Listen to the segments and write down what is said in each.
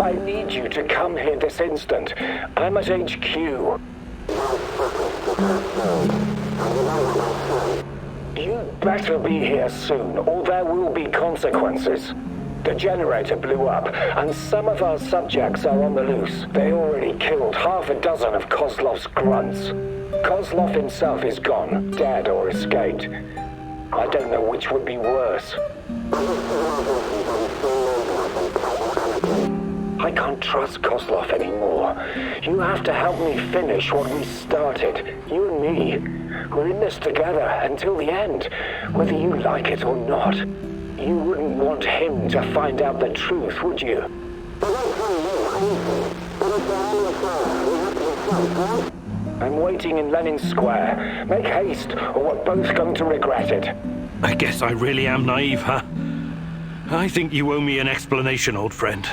I need you to come here this instant. I'm at HQ. You better be here soon, or there will be consequences. The generator blew up, and some of our subjects are on the loose. They already killed half a dozen of Kozlov's grunts. Kozlov himself is gone, dead or escaped. I don't know which would be worse. I can't trust Kozlov anymore. You have to help me finish what we started. You and me. We're in this together until the end, whether you like it or not. You wouldn't want him to find out the truth, would you? I'm waiting in Lenin Square. Make haste, or we're both going to regret it. I guess I really am naive, huh? I think you owe me an explanation, old friend.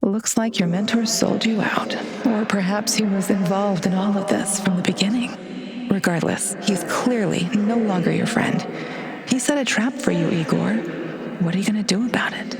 Looks like your mentor sold you out. Or perhaps he was involved in all of this from the beginning. Regardless, he's clearly no longer your friend. He set a trap for you, Igor. What are you going to do about it?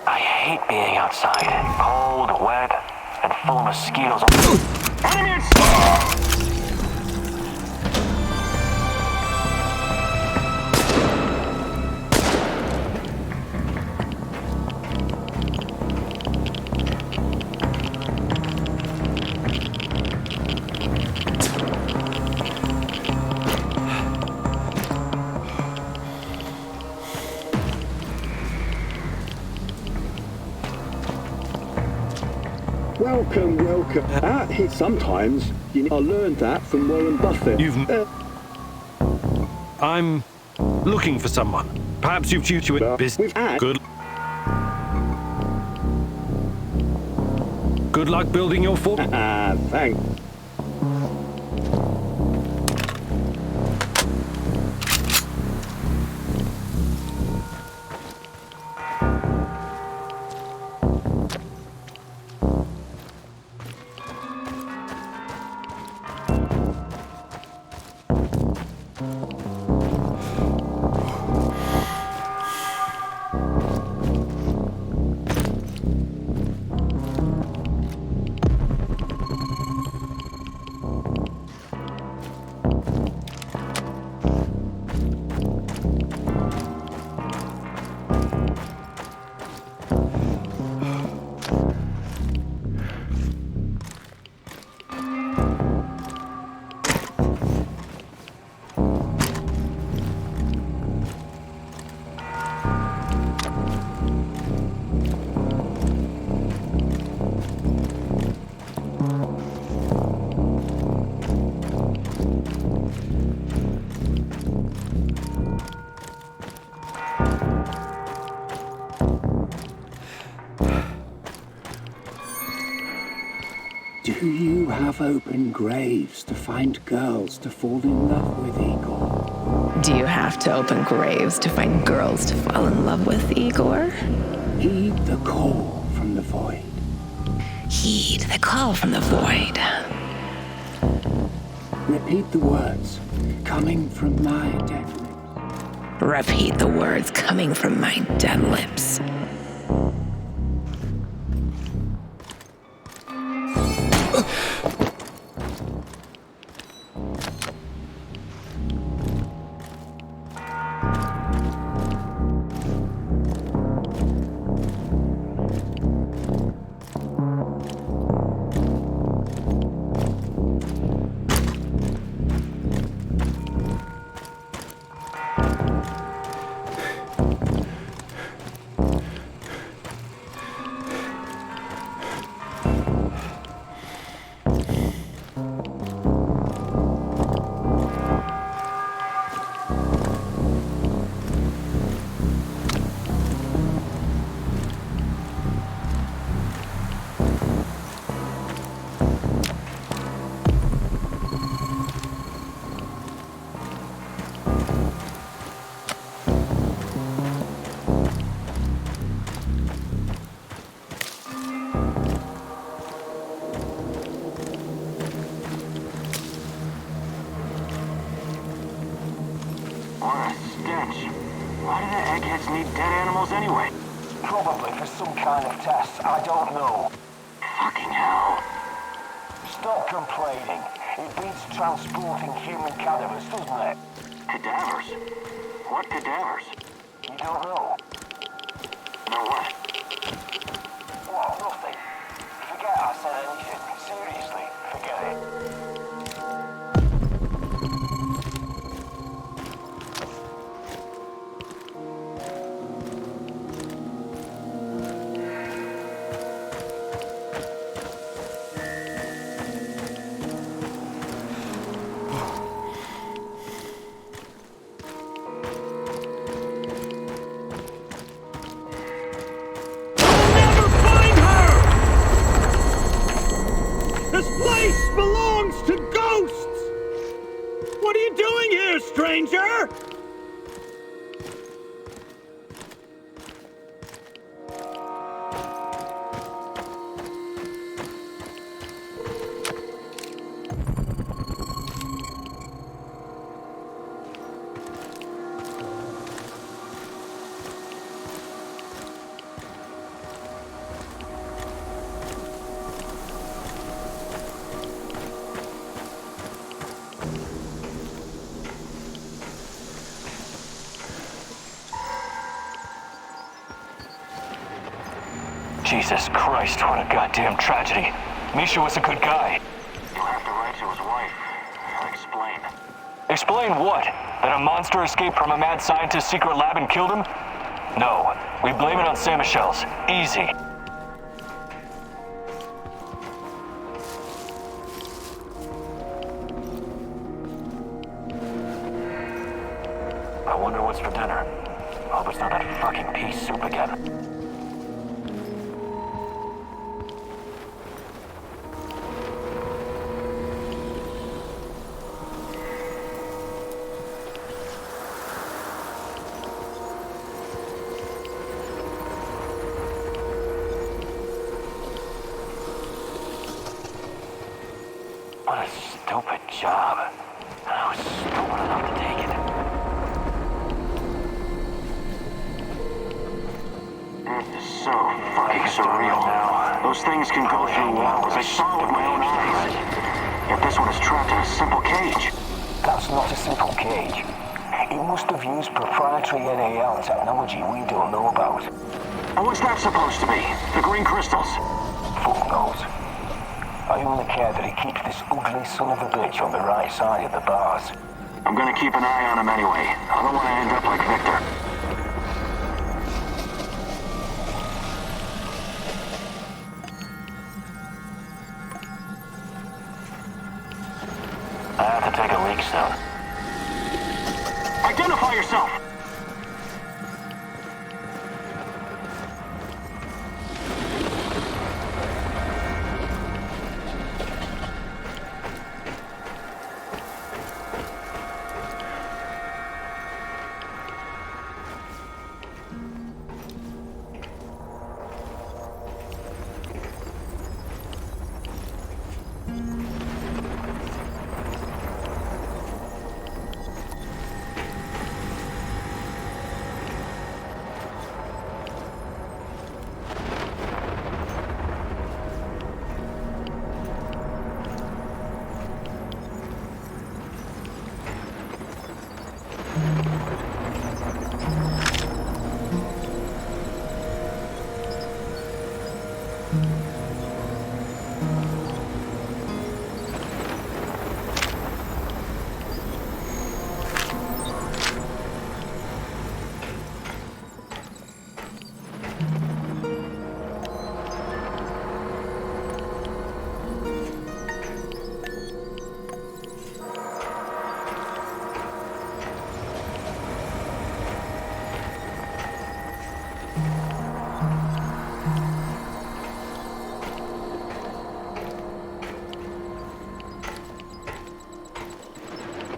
I hate being outside, cold, wet, and full of mosquitoes. Enemies! Welcome. Sometimes I learned that from Warren Buffett. I'm looking for someone. Perhaps you've tutored with business. Good luck building your fort. Thanks. Do you have open graves to find girls to fall in love with, Igor? Do you have to open graves to find girls to fall in love with, Igor? Heed the call from the void. Heed the call from the void. Repeat the words coming from my dead lips. Repeat the words coming from my dead lips. What a stench. Why do the eggheads need dead animals anyway? Probably for some kind of test, I don't know. Fucking hell. Stop complaining. It beats transporting human cadavers, doesn't it? Cadavers? What cadavers? You don't know? No what? What, nothing? Forget I said anything. Seriously, forget it. This place belongs to ghosts! What are you doing here, stranger? Jesus Christ, what a goddamn tragedy. Misha was a good guy. You'll have to write to his wife. Explain. Explain what? That a monster escaped from a mad scientist's secret lab and killed him? No, we blame it on Saint Michel's. Easy. I wonder what's for dinner. Hope it's not that fucking pea soup again. What a stupid job. I was stupid enough to take it. This is so fucking surreal. Those things can go through walls. I saw it with my own eyes. Yet this one is trapped in a simple cage. That's not a simple cage. It must have used proprietary NAL technology we don't know about. And what's that supposed to be? The green crystals? Fuck knows. I only care that he keeps this ugly son of a bitch on the right side of the bars. I'm gonna keep an eye on him anyway. I don't want to end up like Victor. I have to take a leak soon. Identify yourself!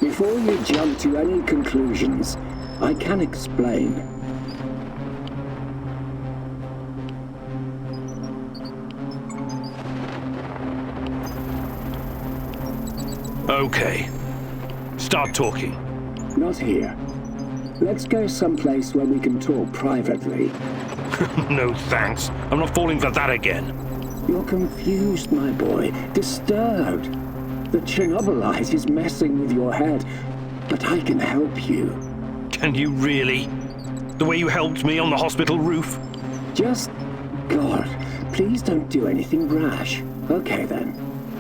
Before you jump to any conclusions, I can explain. Okay. Start talking. Not here. Let's go someplace where we can talk privately. No thanks. I'm not falling for that again. You're confused, my boy. Disturbed. The Chernobylite is messing with your head, but I can help you. Can you really? The way you helped me on the hospital roof? Just... God, please don't do anything rash. Okay then.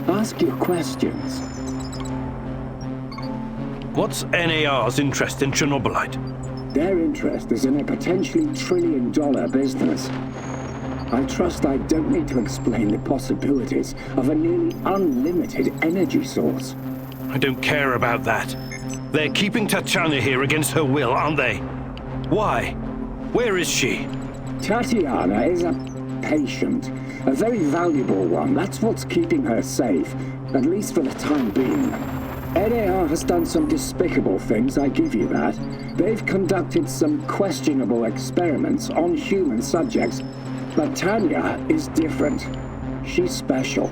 Ask your questions. What's NAR's interest in Chernobylite? Their interest is in a potentially trillion-dollar business. I trust I don't need to explain the possibilities of a nearly unlimited energy source. I don't care about that. They're keeping Tatiana here against her will, aren't they? Why? Where is she? Tatiana is a patient, a very valuable one. That's what's keeping her safe, at least for the time being. NAR has done some despicable things, I give you that. They've conducted some questionable experiments on human subjects. But Tanya is different. She's special.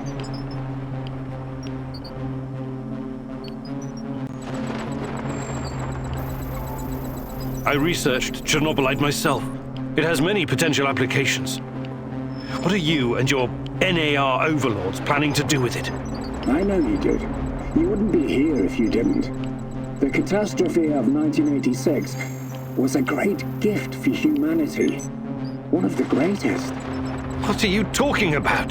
I researched Chernobylite myself. It has many potential applications. What are you and your NAR overlords planning to do with it? I know you did. You wouldn't be here if you didn't. The catastrophe of 1986 was a great gift for humanity. One of the greatest. What are you talking about?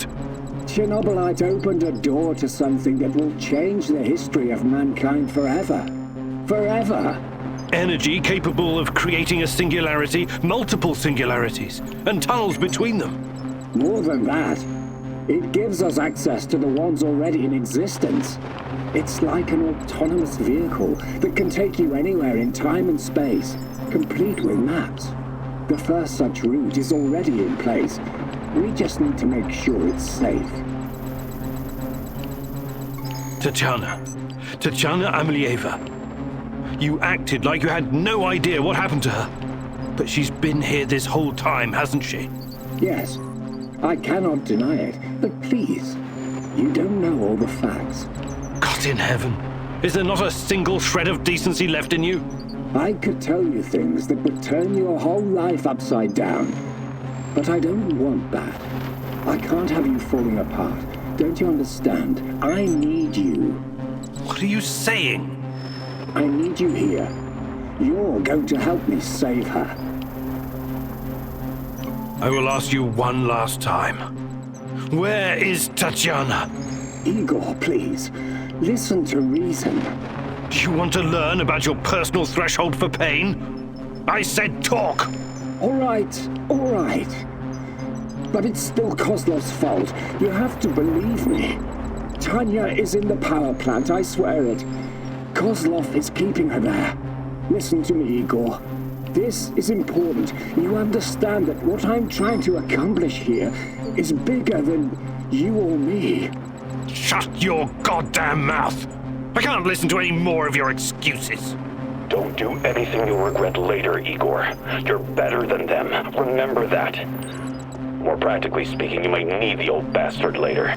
Chernobylite opened a door to something that will change the history of mankind forever. Forever! Energy capable of creating a singularity, multiple singularities, and tunnels between them. More than that, it gives us access to the ones already in existence. It's like an autonomous vehicle that can take you anywhere in time and space, complete with maps. The first such route is already in place. We just need to make sure it's safe. Tatiana Amelieva. You acted like you had no idea what happened to her. But she's been here this whole time, hasn't she? Yes, I cannot deny it, but please, you don't know all the facts. God in heaven, is there not a single shred of decency left in you? I could tell you things that would turn your whole life upside down. But I don't want that. I can't have you falling apart. Don't you understand? I need you. What are you saying? I need you here. You're going to help me save her. I will ask you one last time. Where is Tatiana? Igor, please. Listen to reason. Do you want to learn about your personal threshold for pain? I said talk! All right. But it's still Kozlov's fault. You have to believe me. Tanya is in the power plant, I swear it. Kozlov is keeping her there. Listen to me, Igor. This is important. You understand that what I'm trying to accomplish here is bigger than you or me. Shut your goddamn mouth! I can't listen to any more of your excuses. Don't do anything you'll regret later, Igor. You're better than them. Remember that. More practically speaking, you might need the old bastard later.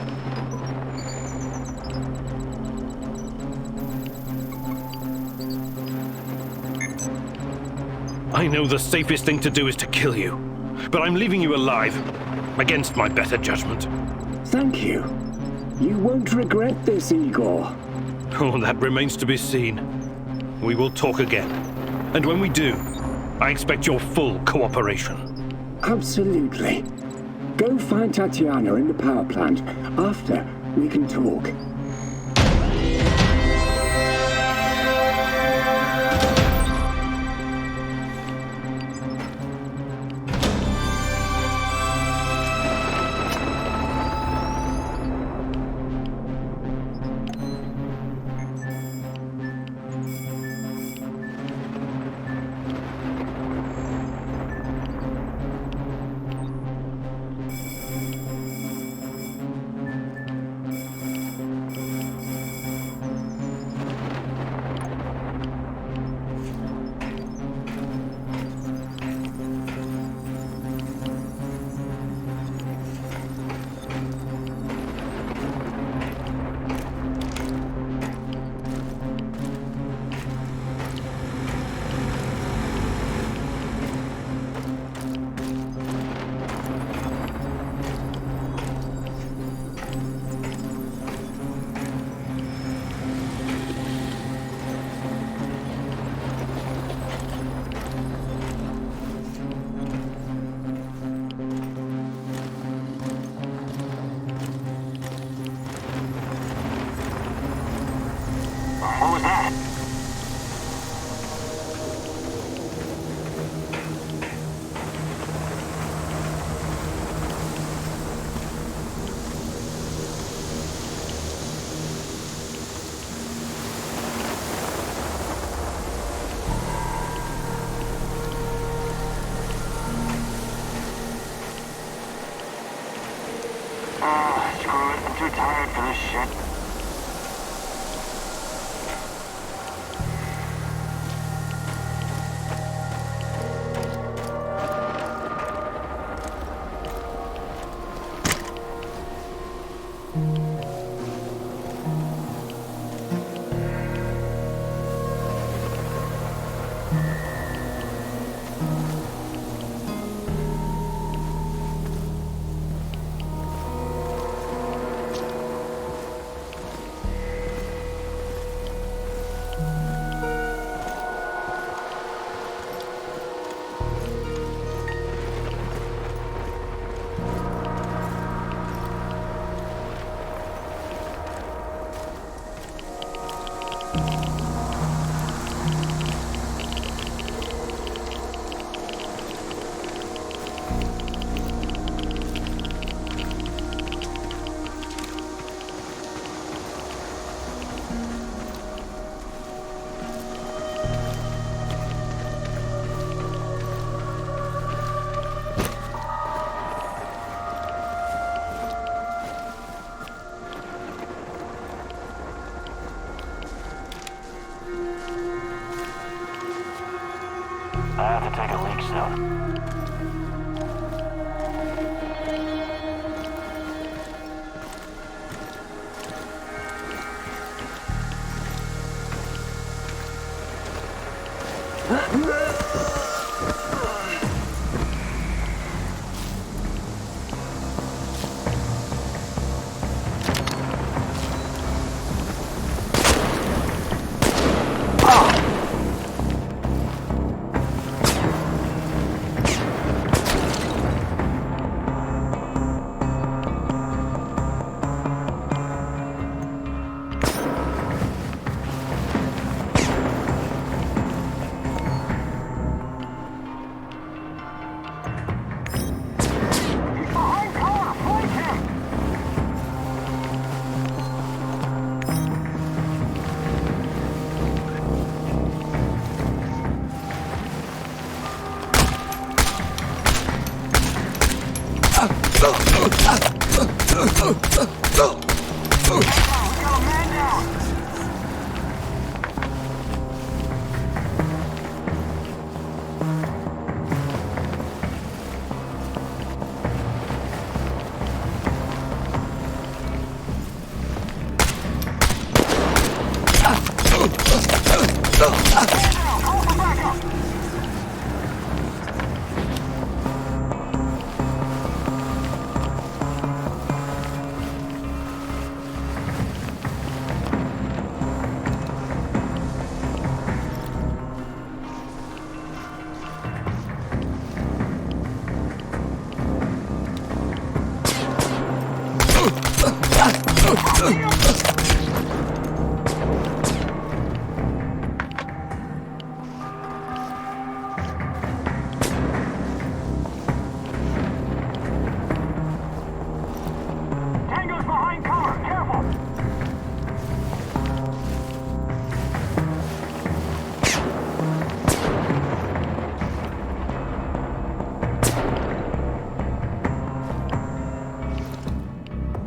I know the safest thing to do is to kill you, but I'm leaving you alive, against my better judgment. Thank you. You won't regret this, Igor. Oh, that remains to be seen. We will talk again. And when we do, I expect your full cooperation. Absolutely. Go find Tatiana in the power plant. After, we can talk. too tired for this shit. I have to take a leak soon.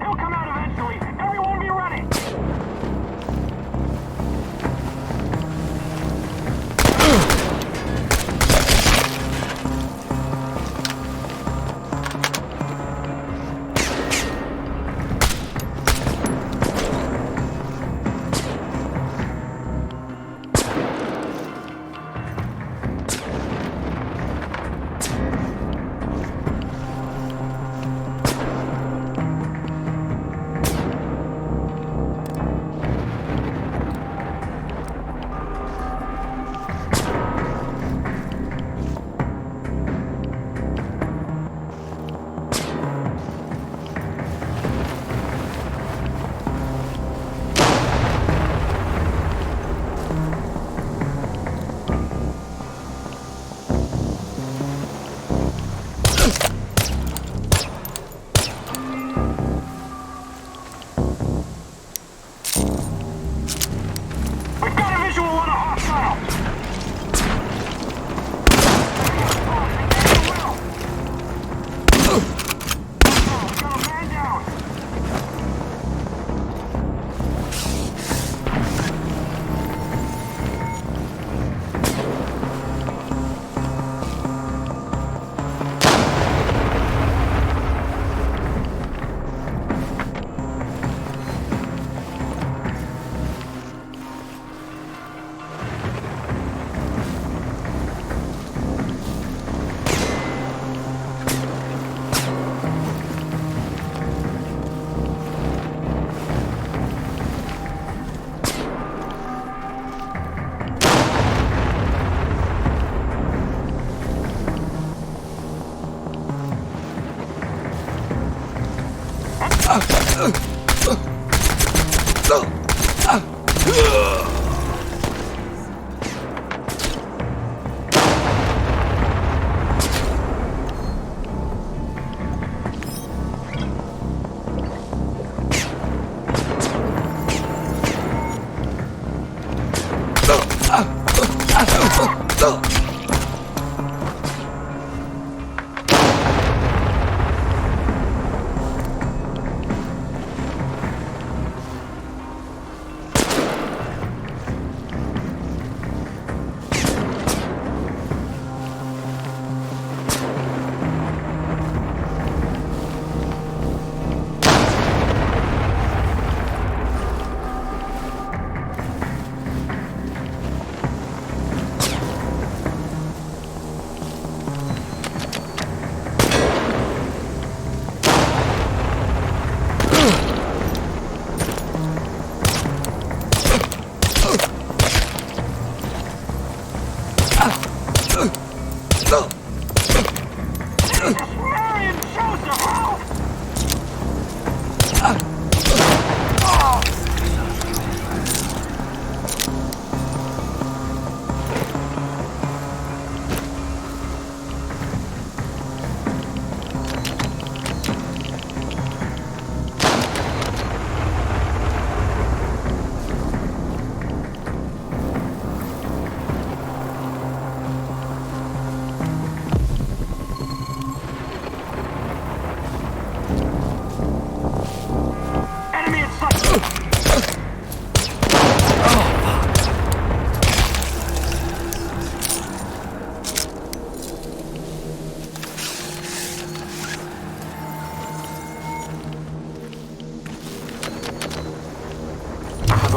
He'll come out eventually. Everyone be ready.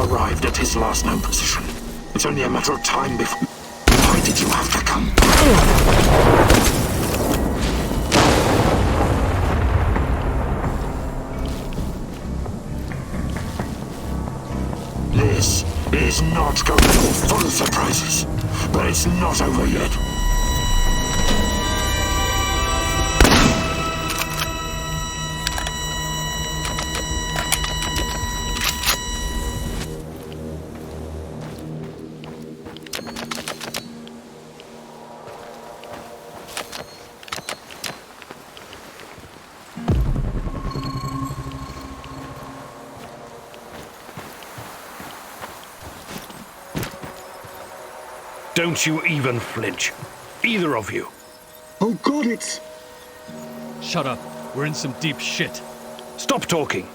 Arrived at his last known position. It's only a matter of time before... Why did you have to come? This is not going to be full of surprises, but it's not over yet. Don't you even flinch. Either of you. Oh God, it's... Shut up. We're in some deep shit. Stop talking.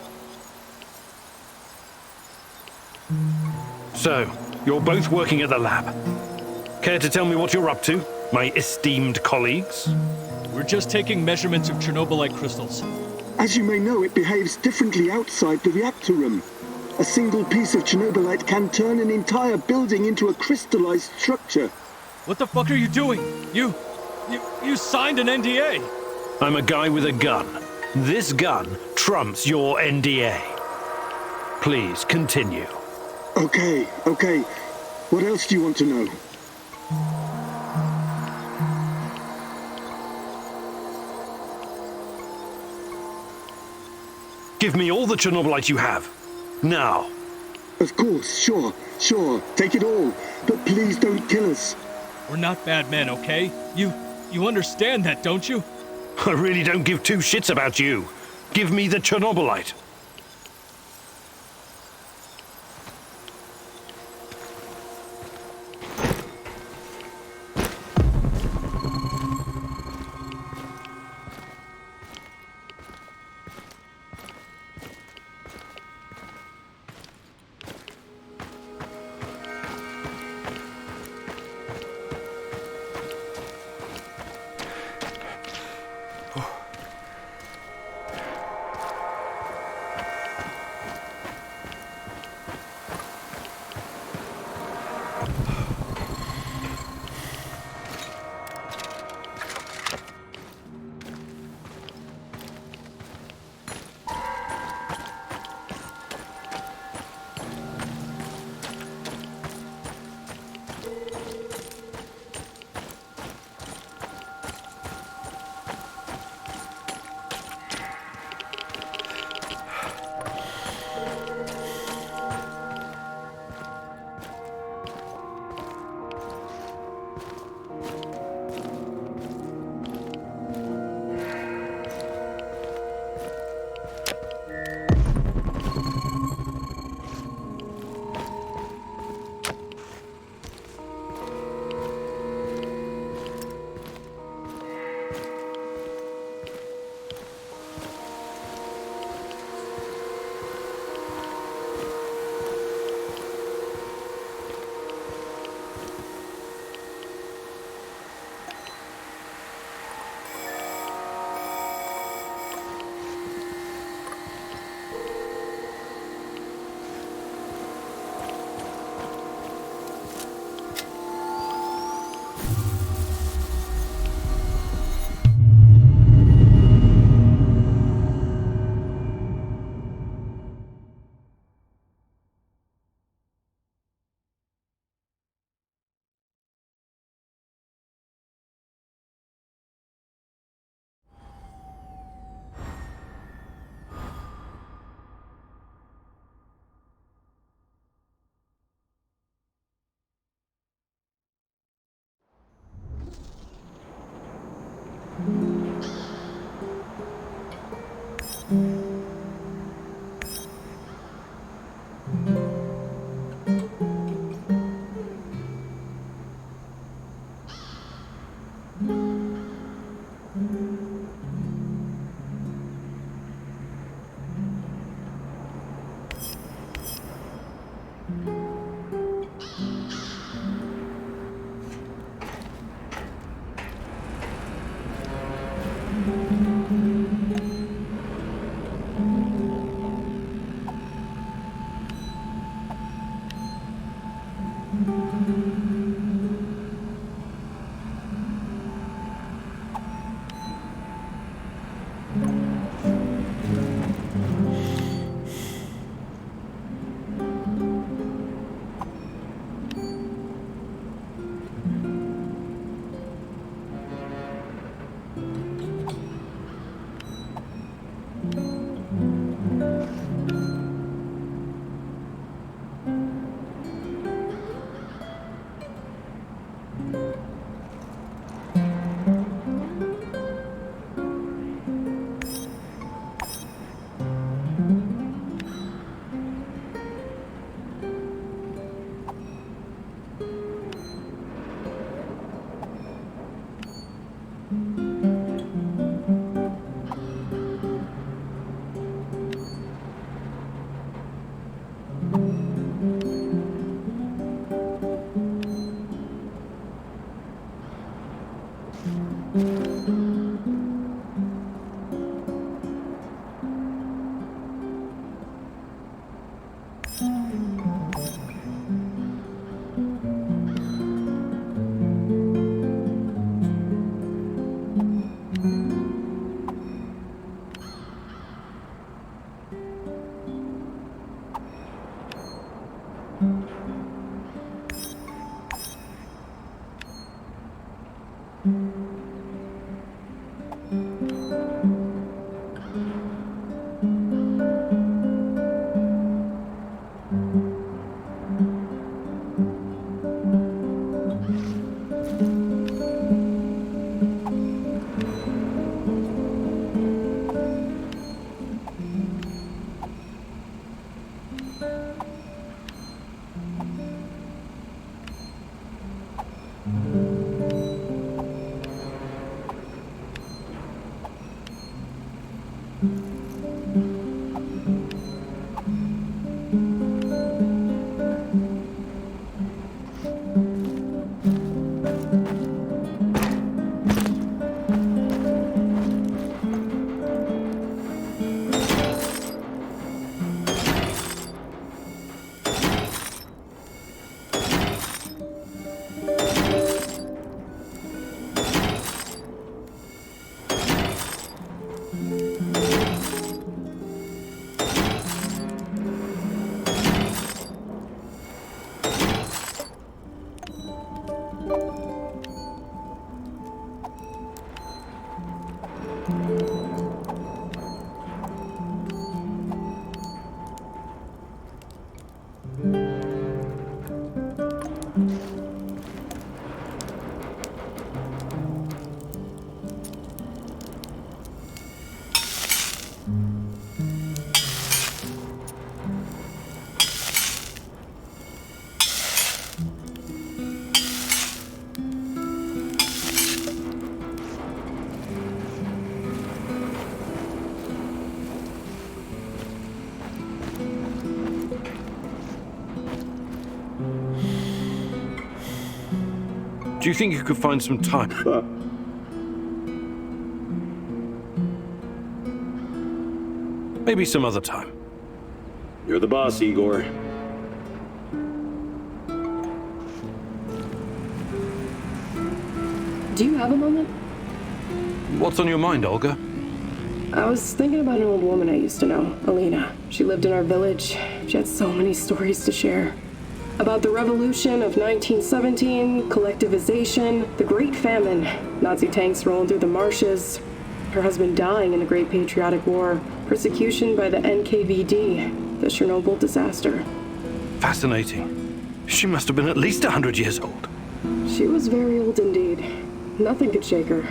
So, you're both working at the lab. Care to tell me what you're up to, my esteemed colleagues? We're just taking measurements of Chernobylite crystals. As you may know, it behaves differently outside the reactor room. A single piece of Chernobylite can turn an entire building into a crystallized structure. What the fuck are you doing? You signed an NDA! I'm a guy with a gun. This gun trumps your NDA. Please, continue. Okay. What else do you want to know? Give me all the Chernobylite you have. Now. Of course, sure. Take it all. But please don't kill us. We're not bad men, okay? You understand that, don't you? I really don't give two shits about you. Give me the Chernobylite. Do you think you could find some time? Maybe some other time. You're the boss, Igor. Do you have a moment? What's on your mind, Olga? I was thinking about an old woman I used to know, Alina. She lived in our village. She had so many stories to share. About the revolution of 1917, collectivization, the Great Famine, Nazi tanks rolling through the marshes, her husband dying in the Great Patriotic War, persecution by the NKVD, the Chernobyl disaster. Fascinating. She must have been at least 100 years old. She was very old indeed. Nothing could shake her.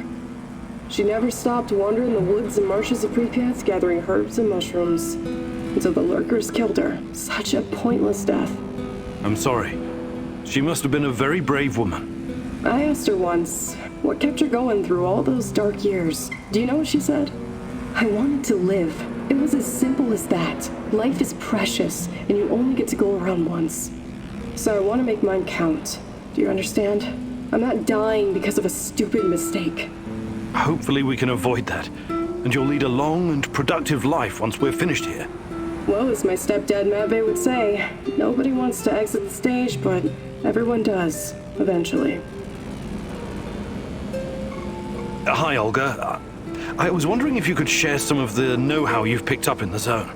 She never stopped wandering the woods and marshes of Pripyat, gathering herbs and mushrooms, until the lurkers killed her. Such a pointless death. I'm sorry. She must have been a very brave woman. I asked her once, what kept her going through all those dark years? Do you know what she said? I wanted to live. It was as simple as that. Life is precious, and you only get to go around once. So I want to make mine count. Do you understand? I'm not dying because of a stupid mistake. Hopefully we can avoid that, and you'll lead a long and productive life once we're finished here. Well, as my stepdad Mabe would say, nobody wants to exit the stage, but everyone does, eventually. Hi, Olga. I was wondering if you could share some of the know-how you've picked up in the zone.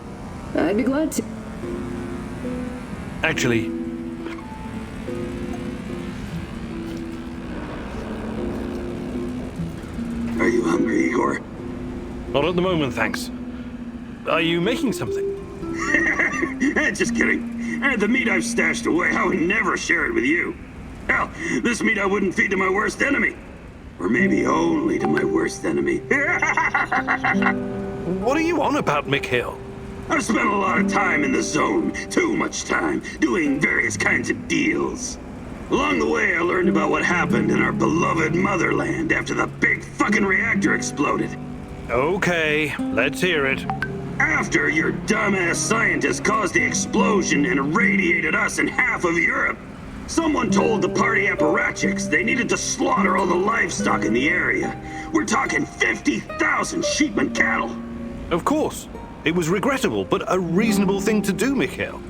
I'd be glad to. Actually, Are you hungry, Igor? not at the moment, thanks. Are you making something? Just kidding. The meat I've stashed away, I would never share it with you. Hell, this meat I wouldn't feed to my worst enemy. Or maybe only to my worst enemy. What are you on about, Mikhail? I've spent a lot of time in the zone, too much time, doing various kinds of deals. Along the way, I learned about what happened in our beloved motherland after the big fucking reactor exploded. Okay, let's hear it. After your dumbass scientists caused the explosion and irradiated us and half of Europe, someone told the party apparatchiks they needed to slaughter all the livestock in the area. We're talking 50,000 sheep and cattle. Of course. It was regrettable, but a reasonable thing to do, Mikhail.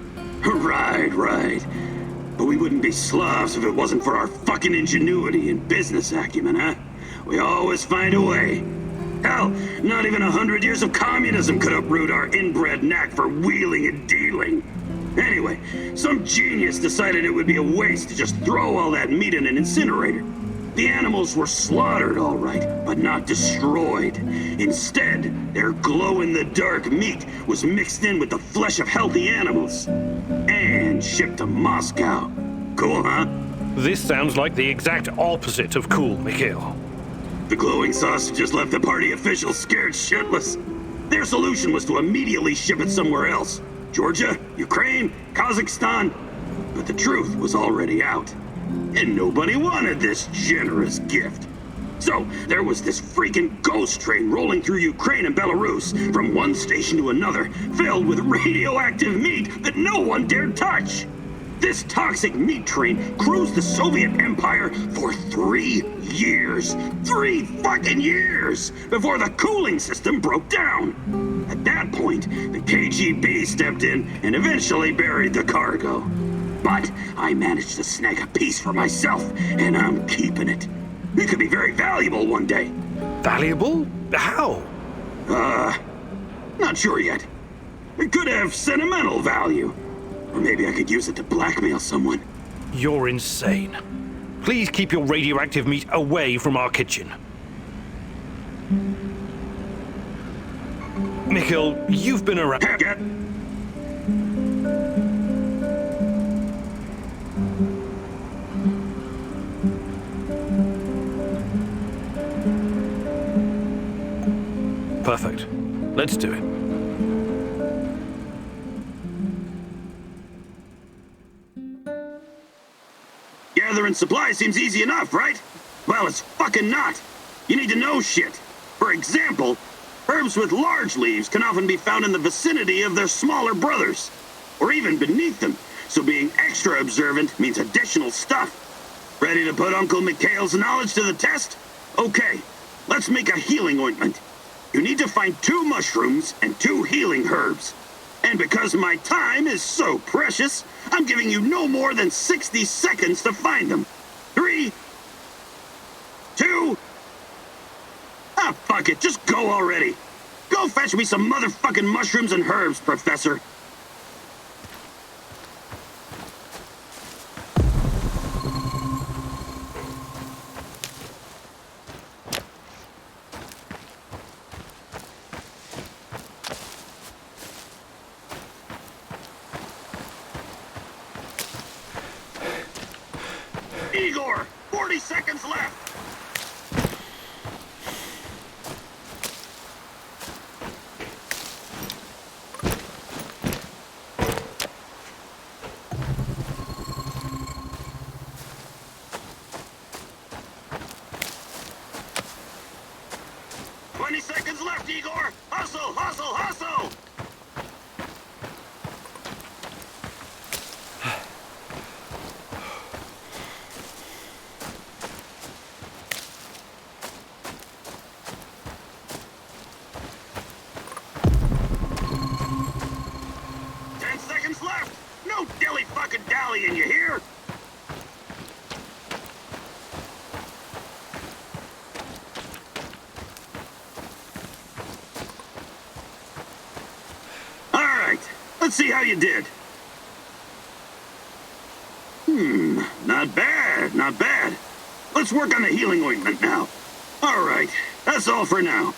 Right. But we wouldn't be Slavs if it wasn't for our fucking ingenuity and business acumen, huh? We always find a way. Hell, not even 100 years of communism could uproot our inbred knack for wheeling and dealing. Anyway, some genius decided it would be a waste to just throw all that meat in an incinerator. The animals were slaughtered, all right, but not destroyed. Instead, their glow-in-the-dark meat was mixed in with the flesh of healthy animals and shipped to Moscow. Cool, huh? This sounds like the exact opposite of cool, Mikhail. The glowing sausages left the party officials scared shitless. Their solution was to immediately ship it somewhere else. Georgia, Ukraine, Kazakhstan. But the truth was already out. And nobody wanted this generous gift. So there was this freaking ghost train rolling through Ukraine and Belarus from one station to another, filled with radioactive meat that no one dared touch. This toxic meat train cruised the Soviet Empire for 3 years. 3 fucking years! Before the cooling system broke down. At that point, the KGB stepped in and eventually buried the cargo. But I managed to snag a piece for myself, and I'm keeping it. It could be very valuable one day. Valuable? How? Not sure yet. It could have sentimental value. Or maybe I could use it to blackmail someone. You're insane. Please keep your radioactive meat away from our kitchen. Mikhail, you've been around. Perfect. Let's do it. Gathering supplies seems easy enough, right? Well, it's fucking not. You need to know shit. For example, herbs with large leaves can often be found in the vicinity of their smaller brothers, or even beneath them, so being extra observant means additional stuff. Ready to put Uncle Mikhail's knowledge to the test? Okay, let's make a healing ointment. You need to find 2 mushrooms and 2 healing herbs. And because my time is so precious, I'm giving you no more than 60 seconds to find them. 3, 2... Ah, fuck it, just go already. Go fetch me some motherfucking mushrooms and herbs, Professor. Igor, 40 seconds left. 20 seconds left, Igor! Hustle, hustle, hustle! Left! No dilly-fucking-dallying, you hear? All right, let's see how you did. Not bad, not bad. Let's work on the healing ointment now. All right, that's all for now.